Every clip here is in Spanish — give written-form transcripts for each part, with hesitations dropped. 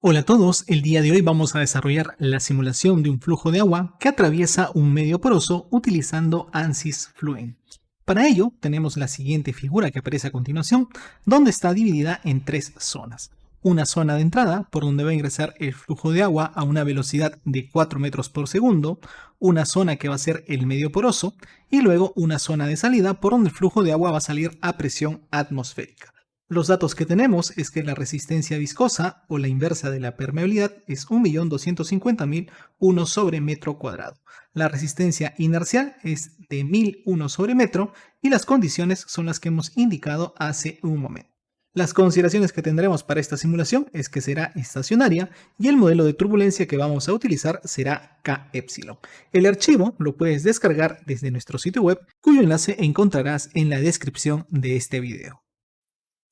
Hola a todos, el día de hoy vamos a desarrollar la simulación de un flujo de agua que atraviesa un medio poroso utilizando ANSYS Fluent. Para ello tenemos la siguiente figura que aparece a continuación, donde está dividida en tres zonas. Una zona de entrada por donde va a ingresar el flujo de agua a una velocidad de 4 metros por segundo, una zona que va a ser el medio poroso y luego una zona de salida por donde el flujo de agua va a salir a presión atmosférica. Los datos que tenemos es que la resistencia viscosa o la inversa de la permeabilidad es 1.250.000 1 sobre metro cuadrado. La resistencia inercial es de 1000 1 sobre metro y las condiciones son las que hemos indicado hace un momento. Las consideraciones que tendremos para esta simulación es que será estacionaria y el modelo de turbulencia que vamos a utilizar será Kepsilon. El archivo lo puedes descargar desde nuestro sitio web, cuyo enlace encontrarás en la descripción de este video.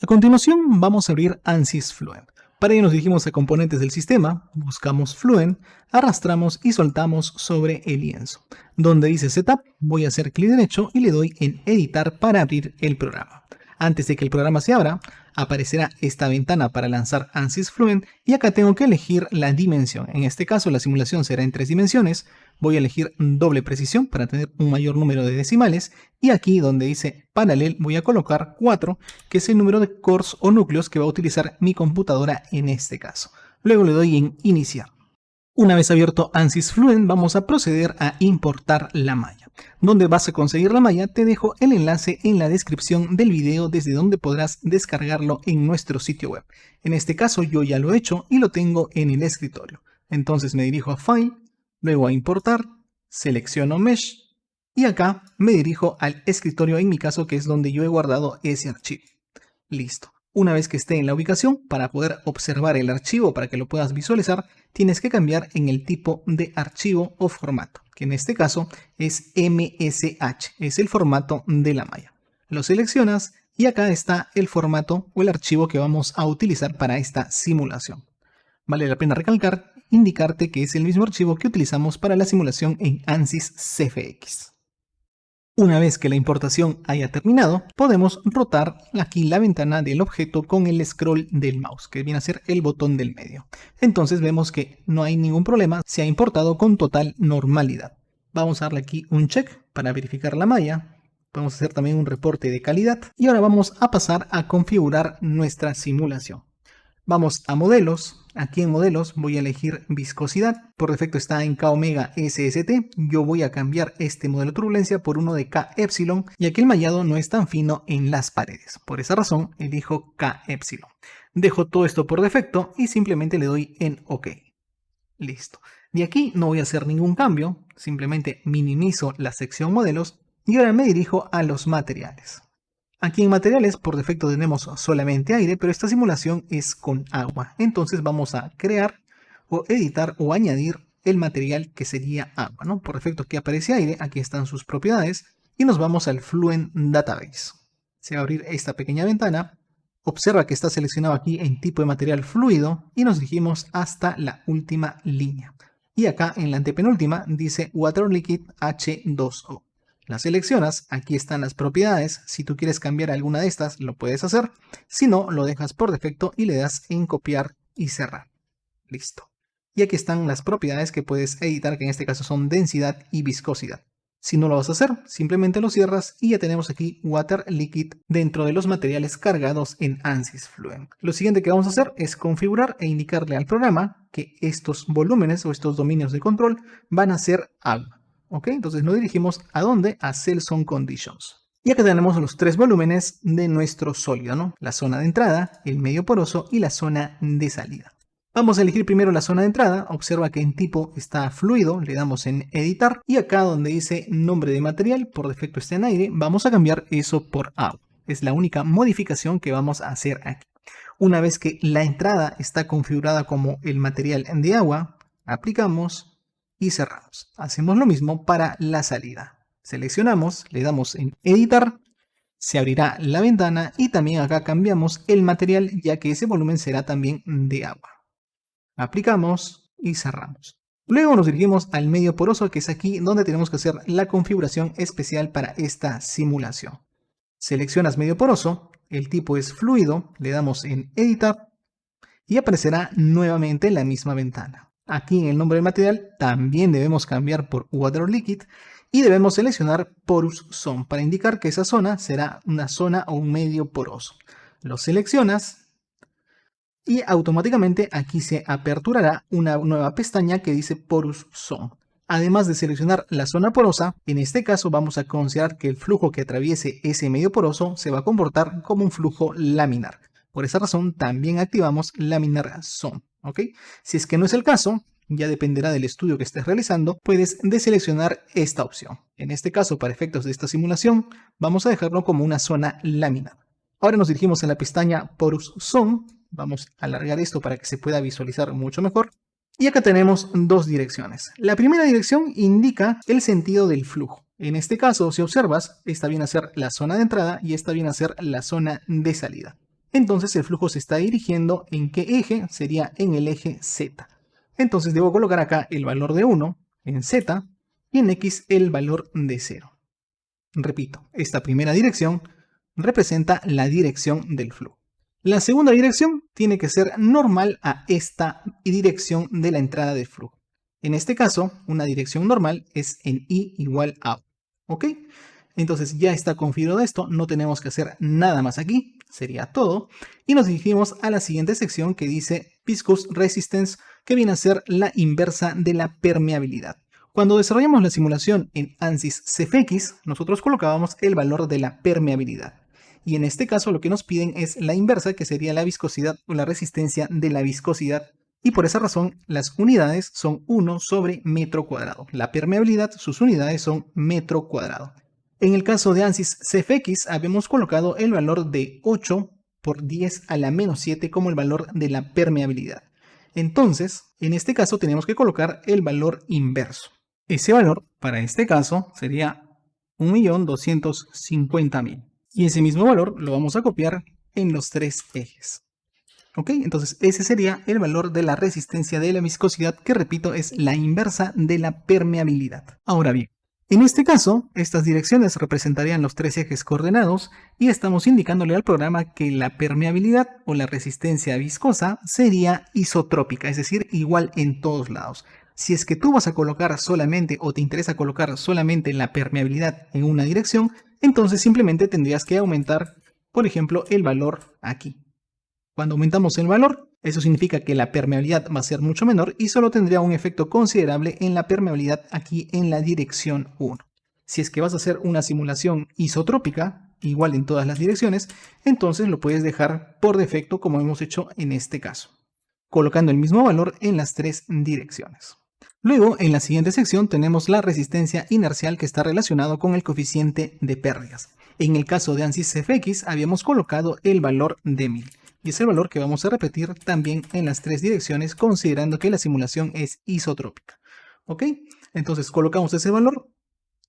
A continuación vamos a abrir ANSYS Fluent. Para ello nos dirigimos a componentes del sistema, buscamos Fluent, arrastramos y soltamos sobre el lienzo. Donde dice Setup, voy a hacer clic derecho y le doy en Editar para abrir el programa. Antes de que el programa se abra, aparecerá esta ventana para lanzar ANSYS Fluent y acá tengo que elegir la dimensión. En este caso la simulación será en 3 dimensiones. Voy a elegir doble precisión para tener un mayor número de decimales y aquí donde dice Parallel voy a colocar 4, que es el número de cores o núcleos que va a utilizar mi computadora en este caso. Luego le doy en Iniciar. Una vez abierto ANSYS Fluent, vamos a proceder a importar la malla. ¿Dónde vas a conseguir la malla? Te dejo el enlace en la descripción del video desde donde podrás descargarlo en nuestro sitio web. En este caso yo ya lo he hecho y lo tengo en el escritorio. Entonces me dirijo a File, luego a Importar, selecciono Mesh y acá me dirijo al escritorio en mi caso, que es donde yo he guardado ese archivo. Listo. Una vez que esté en la ubicación, para poder observar el archivo, para que lo puedas visualizar, tienes que cambiar en el tipo de archivo o formato, que en este caso es MSH, es el formato de la malla. Lo seleccionas y acá está el formato o el archivo que vamos a utilizar para esta simulación. Vale la pena indicarte que es el mismo archivo que utilizamos para la simulación en ANSYS CFX. Una vez que la importación haya terminado, podemos rotar aquí la ventana del objeto con el scroll del mouse, que viene a ser el botón del medio. Entonces vemos que no hay ningún problema, se ha importado con total normalidad. Vamos a darle aquí un check para verificar la malla. Vamos a hacer también un reporte de calidad y ahora vamos a pasar a configurar nuestra simulación. Vamos a modelos. Aquí en modelos voy a elegir viscosidad. Por defecto está en K omega SST. Yo voy a cambiar este modelo de turbulencia por uno de K epsilon, ya que el mallado no es tan fino en las paredes. Por esa razón elijo K epsilon. Dejo todo esto por defecto y simplemente le doy en OK. Listo. De aquí no voy a hacer ningún cambio. Simplemente minimizo la sección modelos y ahora me dirijo a los materiales. Aquí en materiales por defecto tenemos solamente aire, pero esta simulación es con agua. Entonces vamos a crear o editar o añadir el material que sería agua, ¿no? Por defecto aquí aparece aire, aquí están sus propiedades y nos vamos al Fluent Database. Se va a abrir esta pequeña ventana. Observa que está seleccionado aquí en tipo de material fluido y nos dirigimos hasta la última línea. Y acá en la antepenúltima dice Water Liquid H2O. La seleccionas, aquí están las propiedades, si tú quieres cambiar alguna de estas lo puedes hacer, si no lo dejas por defecto y le das en copiar y cerrar. Listo. Y aquí están las propiedades que puedes editar, que en este caso son densidad y viscosidad. Si no lo vas a hacer, simplemente lo cierras y ya tenemos aquí Water Liquid dentro de los materiales cargados en ANSYS Fluent. Lo siguiente que vamos a hacer es configurar e indicarle al programa que estos volúmenes o estos dominios de control van a ser agua. ¿Ok? Entonces nos dirigimos a ¿dónde? A Cells on Conditions. Y acá tenemos los tres volúmenes de nuestro sólido, ¿no? La zona de entrada, el medio poroso y la zona de salida. Vamos a elegir primero la zona de entrada. Observa que en tipo está fluido, le damos en editar y acá donde dice nombre de material, por defecto está en aire, vamos a cambiar eso por agua. Es la única modificación que vamos a hacer aquí. Una vez que la entrada está configurada como el material de agua, aplicamos y cerramos. Hacemos lo mismo para la salida. Seleccionamos, le damos en editar, se abrirá la ventana y también acá cambiamos el material, ya que ese volumen será también de agua. Aplicamos y cerramos. Luego nos dirigimos al medio poroso, que es aquí donde tenemos que hacer la configuración especial para esta simulación. Seleccionas medio poroso, el tipo es fluido, le damos en editar y aparecerá nuevamente la misma ventana. Aquí en el nombre del material también debemos cambiar por Water Liquid y debemos seleccionar Porous Zone para indicar que esa zona será una zona o un medio poroso. Lo seleccionas y automáticamente aquí se aperturará una nueva pestaña que dice Porous Zone. Además de seleccionar la zona porosa, en este caso vamos a considerar que el flujo que atraviese ese medio poroso se va a comportar como un flujo laminar. Por esa razón también activamos Laminar Zone, ¿ok? Si es que no es el caso, ya dependerá del estudio que estés realizando, puedes deseleccionar esta opción. En este caso, para efectos de esta simulación, vamos a dejarlo como una zona laminar. Ahora nos dirigimos a la pestaña Porous Zone. Vamos a alargar esto para que se pueda visualizar mucho mejor. Y acá tenemos dos direcciones. La primera dirección indica el sentido del flujo. En este caso, si observas, esta viene a ser la zona de entrada y esta viene a ser la zona de salida. Entonces el flujo se está dirigiendo ¿en qué eje? Sería en el eje Z. Entonces debo colocar acá el valor de 1 en Z y en X el valor de 0. Repito, esta primera dirección representa la dirección del flujo. La segunda dirección tiene que ser normal a esta dirección de la entrada del flujo. En este caso, una dirección normal es en I igual a U. ¿Ok? Entonces ya está configurado esto, no tenemos que hacer nada más aquí, sería todo. Y nos dirigimos a la siguiente sección que dice Viscous Resistance, que viene a ser la inversa de la permeabilidad. Cuando desarrollamos la simulación en ANSYS CFX, nosotros colocábamos el valor de la permeabilidad. Y en este caso lo que nos piden es la inversa, que sería la viscosidad o la resistencia de la viscosidad. Y por esa razón las unidades son 1 sobre metro cuadrado. La permeabilidad, sus unidades son metro cuadrado. En el caso de ANSYS CFX habíamos colocado el valor de 8 por 10 a la menos 7 como el valor de la permeabilidad. Entonces, en este caso tenemos que colocar el valor inverso. Ese valor, para este caso, sería 1.250.000. Y ese mismo valor lo vamos a copiar en los tres ejes. ¿Ok? Entonces ese sería el valor de la resistencia de la viscosidad, que repito es la inversa de la permeabilidad. Ahora bien, en este caso, estas direcciones representarían los tres ejes coordenados y estamos indicándole al programa que la permeabilidad o la resistencia viscosa sería isotrópica, es decir, igual en todos lados. Si es que tú vas a colocar solamente o te interesa colocar solamente la permeabilidad en una dirección, entonces simplemente tendrías que aumentar, por ejemplo, el valor aquí. Cuando aumentamos el valor, eso significa que la permeabilidad va a ser mucho menor y solo tendría un efecto considerable en la permeabilidad aquí en la dirección 1. Si es que vas a hacer una simulación isotrópica, igual en todas las direcciones, entonces lo puedes dejar por defecto como hemos hecho en este caso, colocando el mismo valor en las tres direcciones. Luego, en la siguiente sección tenemos la resistencia inercial, que está relacionado con el coeficiente de pérdidas. En el caso de ANSYS CFX habíamos colocado el valor de 1000. Y es el valor que vamos a repetir también en las tres direcciones, considerando que la simulación es isotrópica. ¿Ok? Entonces colocamos ese valor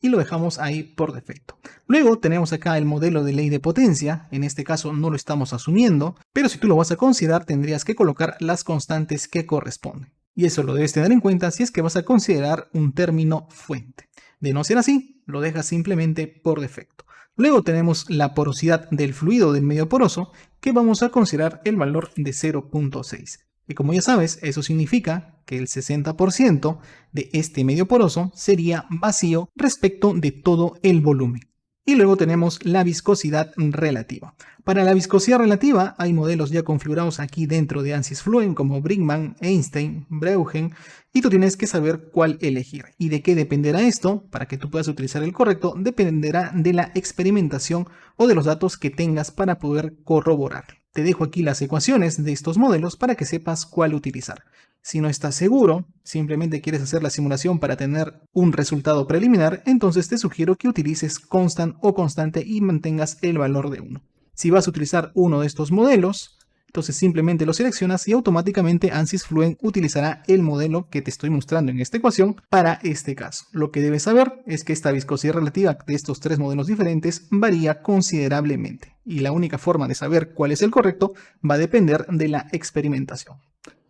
y lo dejamos ahí por defecto. Luego tenemos acá el modelo de ley de potencia. En este caso no lo estamos asumiendo, pero si tú lo vas a considerar tendrías que colocar las constantes que corresponden. Y eso lo debes tener en cuenta si es que vas a considerar un término fuente. De no ser así, lo dejas simplemente por defecto. Luego tenemos la porosidad del fluido del medio poroso, que vamos a considerar el valor de 0.6. Y como ya sabes, eso significa que el 60% de este medio poroso sería vacío respecto de todo el volumen. Y luego tenemos la viscosidad relativa. Para la viscosidad relativa hay modelos ya configurados aquí dentro de ANSYS Fluent como Brinkmann, Einstein, Breugen, y tú tienes que saber cuál elegir. ¿Y de qué dependerá esto? Para que tú puedas utilizar el correcto, dependerá de la experimentación o de los datos que tengas para poder corroborar. Te dejo aquí las ecuaciones de estos modelos para que sepas cuál utilizar. Si no estás seguro, simplemente quieres hacer la simulación para tener un resultado preliminar, entonces te sugiero que utilices constant o constante y mantengas el valor de 1. Si vas a utilizar uno de estos modelos, entonces simplemente lo seleccionas y automáticamente ANSYS Fluent utilizará el modelo que te estoy mostrando en esta ecuación para este caso. Lo que debes saber es que esta viscosidad relativa de estos tres modelos diferentes varía considerablemente y la única forma de saber cuál es el correcto va a depender de la experimentación.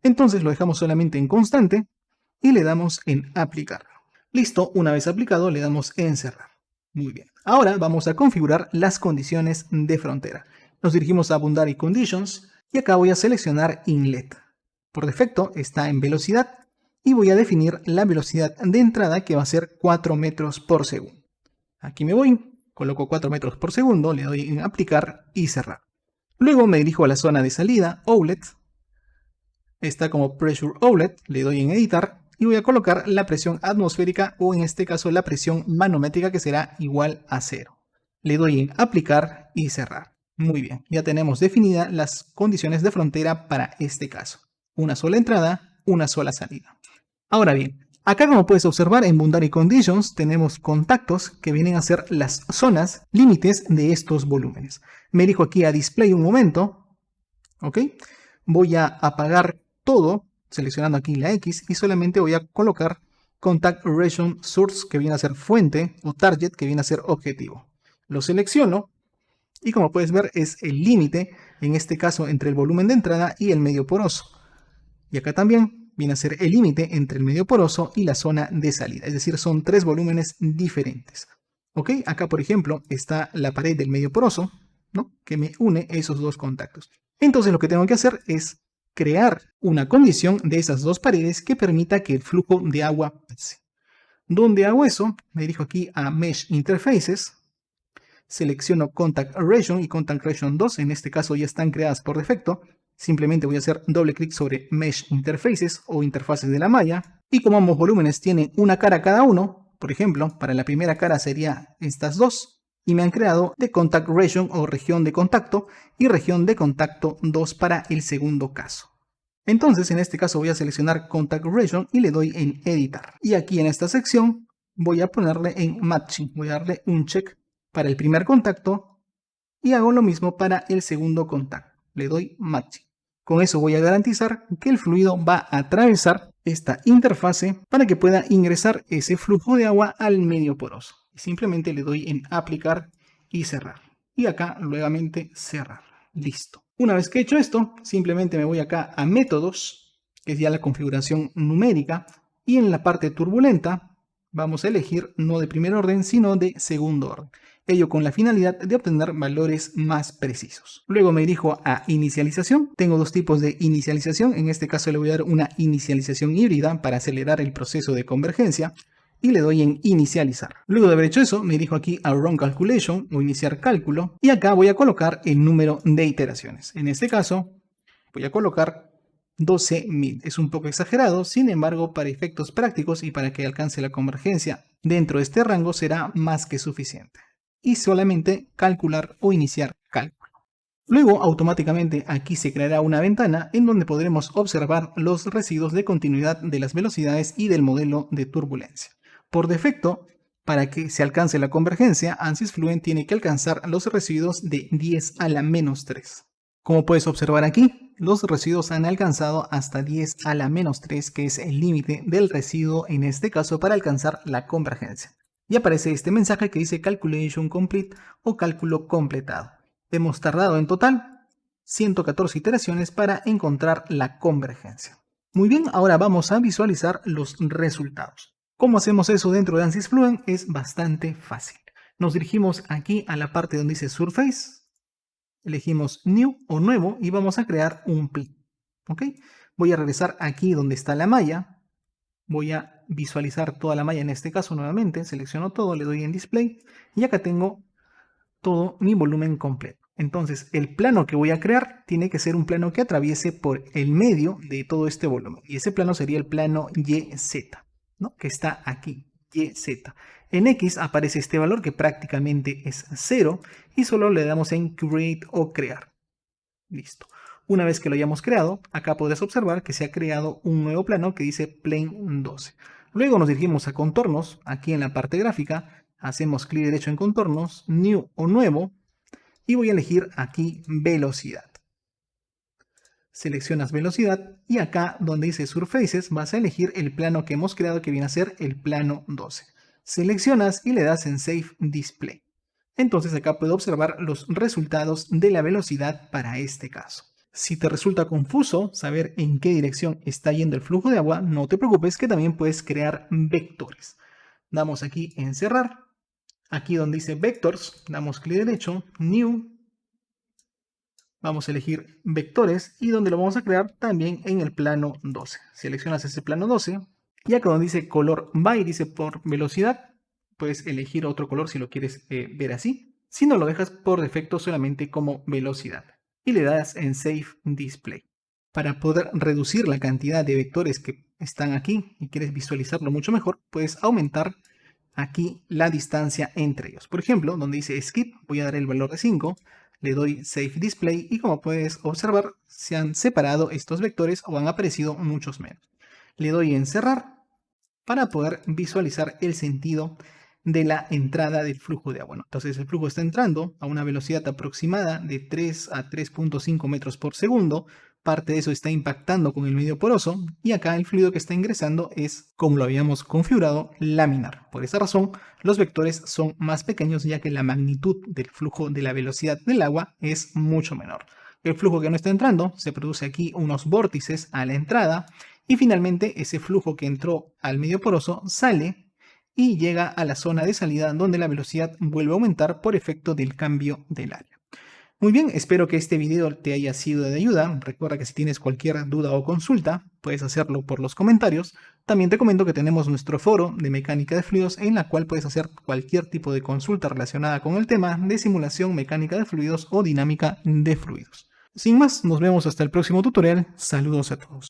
Entonces lo dejamos solamente en constante y le damos en aplicar. Listo, una vez aplicado le damos en cerrar. Muy bien. Ahora vamos a configurar las condiciones de frontera. Nos dirigimos a Boundary Conditions Y acá voy a seleccionar Inlet. Por defecto está en velocidad y voy a definir la velocidad de entrada que va a ser 4 metros por segundo. Aquí me voy, coloco 4 metros por segundo, le doy en aplicar y cerrar. Luego me dirijo a la zona de salida, Outlet. Está como Pressure Outlet, le doy en editar y voy a colocar la presión atmosférica o en este caso la presión manométrica que será igual a 0. Le doy en aplicar y cerrar. Muy bien, ya tenemos definidas las condiciones de frontera para este caso. Una sola entrada, una sola salida. Ahora bien, acá como puedes observar en Boundary Conditions tenemos contactos que vienen a ser las zonas límites de estos volúmenes. Me dirijo aquí a Display un momento. ¿Ok? Voy a apagar todo, seleccionando aquí la X y solamente voy a colocar Contact Region Source que viene a ser fuente o Target que viene a ser objetivo. Lo selecciono y como puedes ver es el límite, en este caso entre el volumen de entrada y el medio poroso. Y acá también viene a ser el límite entre el medio poroso y la zona de salida. Es decir, son tres volúmenes diferentes. ¿Ok? Acá, por ejemplo, está la pared del medio poroso, ¿no? Que me une esos dos contactos. Entonces lo que tengo que hacer es crear una condición de esas dos paredes que permita que el flujo de agua pase. ¿Dónde hago eso? Me dirijo aquí a Mesh Interfaces. Selecciono Contact Region y Contact Region 2. En este caso ya están creadas por defecto. Simplemente voy a hacer doble clic sobre Mesh Interfaces o interfaces de la malla. Y como ambos volúmenes tienen una cara cada uno, por ejemplo, para la primera cara sería estas dos. Y me han creado de Contact Region o región de contacto y región de contacto 2 para el segundo caso. Entonces en este caso voy a seleccionar Contact Region y le doy en editar. Y aquí en esta sección voy a ponerle en Matching. Voy a darle un check para el primer contacto y hago lo mismo para el segundo contacto. Le doy Matching. Con eso voy a garantizar que el fluido va a atravesar esta interfase para que pueda ingresar ese flujo de agua al medio poroso. Y simplemente le doy en aplicar y cerrar. Y acá nuevamente cerrar. Listo. Una vez que he hecho esto, simplemente me voy acá a métodos, que es ya la configuración numérica. Y en la parte turbulenta vamos a elegir no de primer orden, sino de segundo orden. Ello con la finalidad de obtener valores más precisos. Luego me dirijo a inicialización. Tengo dos tipos de inicialización. En este caso le voy a dar una inicialización híbrida para acelerar el proceso de convergencia. Y le doy en inicializar. Luego de haber hecho eso, me dirijo aquí a Run Calculation o iniciar cálculo. Y acá voy a colocar el número de iteraciones. En este caso, voy a colocar 12.000. Es un poco exagerado, sin embargo, para efectos prácticos y para que alcance la convergencia dentro de este rango será más que suficiente. Y solamente calcular o iniciar cálculo. Luego, automáticamente aquí se creará una ventana en donde podremos observar los residuos de continuidad de las velocidades y del modelo de turbulencia. Por defecto, para que se alcance la convergencia, ANSYS Fluent tiene que alcanzar los residuos de 10 a la menos 3. Como puedes observar aquí, los residuos han alcanzado hasta 10 a la menos 3, que es el límite del residuo en este caso para alcanzar la convergencia. Y aparece este mensaje que dice Calculation Complete o cálculo completado. Hemos tardado en total 114 iteraciones para encontrar la convergencia. Muy bien, ahora vamos a visualizar los resultados. ¿Cómo hacemos eso dentro de ANSYS Fluent? Es bastante fácil. Nos dirigimos aquí a la parte donde dice Surface. Elegimos New o Nuevo y vamos a crear un plane. ¿Ok? Voy a regresar aquí donde está la malla. Voy a visualizar toda la malla en este caso nuevamente. Selecciono todo, le doy en Display. Y acá tengo todo mi volumen completo. Entonces, el plano que voy a crear tiene que ser un plano que atraviese por el medio de todo este volumen. Y ese plano sería el plano YZ, ¿no? Que está aquí, YZ. En X aparece este valor que prácticamente es 0 y solo le damos en Create o Crear. Listo. Una vez que lo hayamos creado, acá podrás observar que se ha creado un nuevo plano que dice Plane 12. Luego nos dirigimos a contornos, aquí en la parte gráfica, hacemos clic derecho en contornos, New o Nuevo, y voy a elegir aquí Velocidad. Seleccionas Velocidad y acá donde dice Surfaces vas a elegir el plano que hemos creado que viene a ser el plano 12. Seleccionas y le das en Save Display. Entonces acá puedo observar los resultados de la velocidad para este caso. Si te resulta confuso saber en qué dirección está yendo el flujo de agua, no te preocupes que también puedes crear vectores. Damos aquí en cerrar. Aquí donde dice Vectors, damos clic derecho, New, Vamos a elegir vectores y donde lo vamos a crear también en el plano 12. Seleccionas ese plano 12 y acá donde dice color by, dice por velocidad, puedes elegir otro color si lo quieres ver así. Si no, lo dejas por defecto solamente como velocidad y le das en Save Display. Para poder reducir la cantidad de vectores que están aquí y quieres visualizarlo mucho mejor, puedes aumentar aquí la distancia entre ellos. Por ejemplo, donde dice Skip, voy a dar el valor de 5, le doy Save Display y como puedes observar, se han separado estos vectores o han aparecido muchos menos. Le doy en Cerrar para poder visualizar el sentido de la entrada del flujo de agua, ¿no? Entonces el flujo está entrando a una velocidad aproximada de 3 a 3.5 metros por segundo. Parte de eso está impactando con el medio poroso y acá el fluido que está ingresando es, como lo habíamos configurado, laminar. Por esa razón, los vectores son más pequeños ya que la magnitud del flujo de la velocidad del agua es mucho menor. El flujo que no está entrando, se produce aquí unos vórtices a la entrada y finalmente ese flujo que entró al medio poroso sale y llega a la zona de salida donde la velocidad vuelve a aumentar por efecto del cambio del área. Muy bien, espero que este video te haya sido de ayuda. Recuerda que si tienes cualquier duda o consulta, puedes hacerlo por los comentarios. También te comento que tenemos nuestro foro de mecánica de fluidos en la cual puedes hacer cualquier tipo de consulta relacionada con el tema de simulación mecánica de fluidos o dinámica de fluidos. Sin más, nos vemos hasta el próximo tutorial. Saludos a todos.